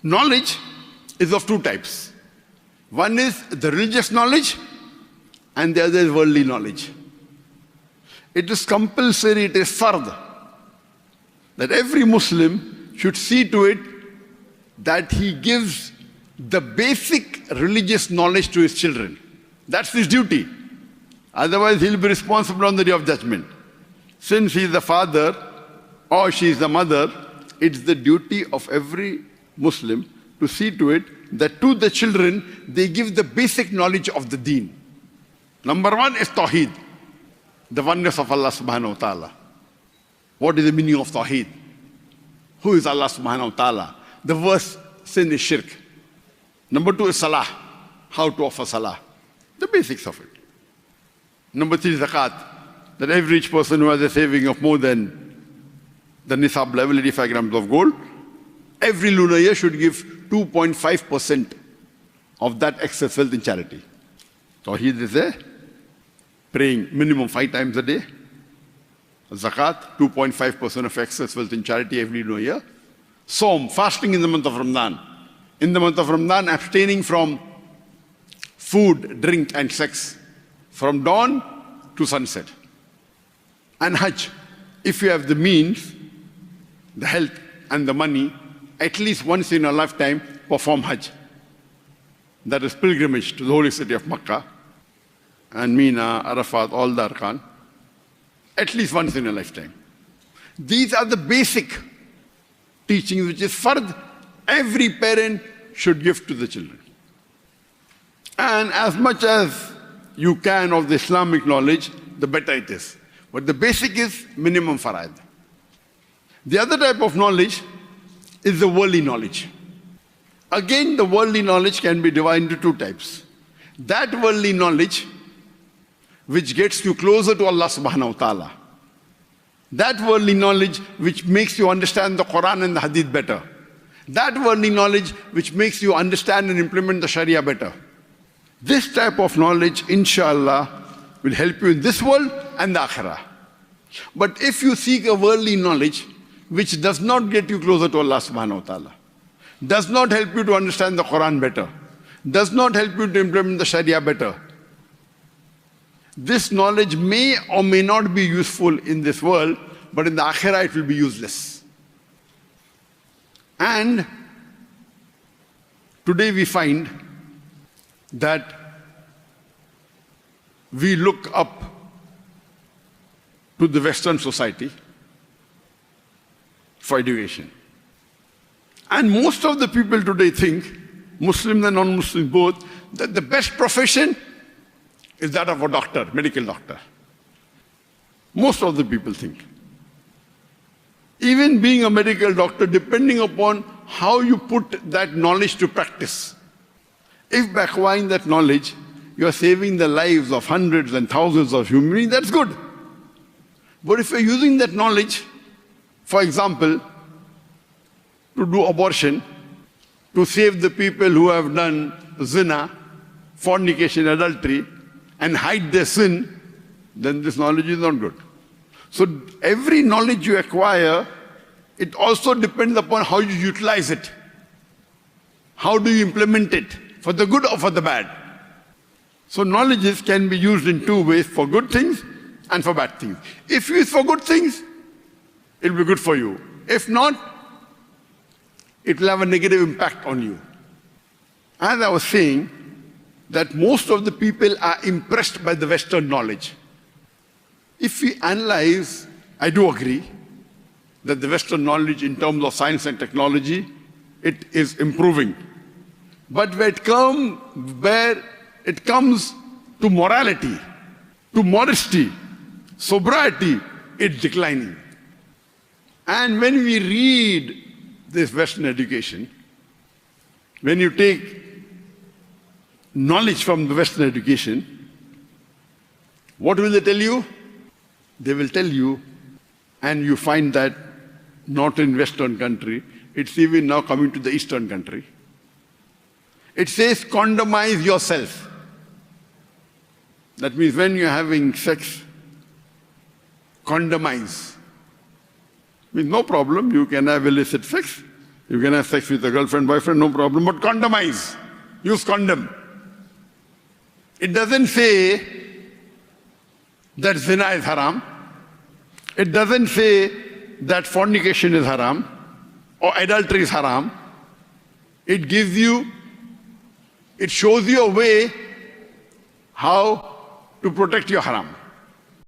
Knowledge is of two types. One is the religious knowledge and the other is worldly knowledge. It is compulsory, it is fard, that every Muslim should see to it that he gives the basic religious knowledge to his children. That's his duty. Otherwise, he'll be responsible on the day of judgment. Since he is the father or she is the mother, it's the duty of every Muslim to see to it that to the children, they give the basic knowledge of the deen. Number one is Tawheed, the oneness of Allah subhanahu wa ta'ala. What is the meaning of Tawheed? Who is Allah subhanahu wa ta'ala? The worst sin is shirk. Number two is Salah, how to offer Salah, the basics of it. Number three is Zakat, that every rich person who has a saving of more than the nisab level, 85 grams of gold, every lunar year should give 2.5% of that excess wealth in charity. Tawheed is there. Praying minimum 5 times a day. Zakat, 2.5% of excess wealth in charity every lunar year. Saum, fasting in the month of Ramadan. In the month of Ramadan, abstaining from food, drink and sex from dawn to sunset. And Hajj, if you have the means, the health and the money, at least once in a lifetime, perform Hajj. That is pilgrimage to the holy city of Makkah and Mina, Arafat, all the Arkan. At least once in a lifetime. These are the basic teachings which is fard, every parent should give to the children. And as much as you can of the Islamic knowledge, the better it is. But the basic is minimum faraid. The other type of knowledge is the worldly knowledge. Again, the worldly knowledge can be divided into two types. That worldly knowledge which gets you closer to Allah subhanahu wa ta'ala. That worldly knowledge which makes you understand the Quran and the Hadith better. That worldly knowledge which makes you understand and implement the Sharia better. This type of knowledge, inshallah, will help you in this world and the Akhirah. But if you seek a worldly knowledge which does not get you closer to Allah subhanahu wa ta'ala, does not help you to understand the Quran better, does not help you to implement the Sharia better, this knowledge may or may not be useful in this world, but in the Akhirah it will be useless. And today we find that we look up to the Western society for education. And most of the people today think, Muslims and non-Muslims both, that the best profession is that of a doctor, medical doctor. Most of the people think. Even being a medical doctor, depending upon how you put that knowledge to practice. If by acquiring that knowledge, you are saving the lives of hundreds and thousands of human beings, that's good. But if you're using that knowledge, for example, to do abortion, to save the people who have done zina, fornication, adultery, and hide their sin, then this knowledge is not good. So every knowledge you acquire, it also depends upon how you utilize it. How do you implement it, for the good or for the bad? So knowledges can be used in two ways, for good things and for bad things. If you use for good things, it will be good for you. If not, it will have a negative impact on you. As I was saying, that most of the people are impressed by the Western knowledge. If we analyze, I do agree that the Western knowledge in terms of science and technology, it is improving. But where it comes to morality, to modesty, sobriety, it's declining. And when we read this Western education, when you take knowledge from the Western education, what will they tell you? They will tell you, and you find that not in Western country, it's even now coming to the Eastern country. It says, condomize yourself. That means when you're having sex, condomize. Means no problem, you can have illicit sex, You can have sex with a girlfriend, boyfriend, no problem, but condomize. Use condom. It doesn't say that zina is haram. It doesn't say that fornication is haram or adultery is haram. It shows you a way how to protect your haram.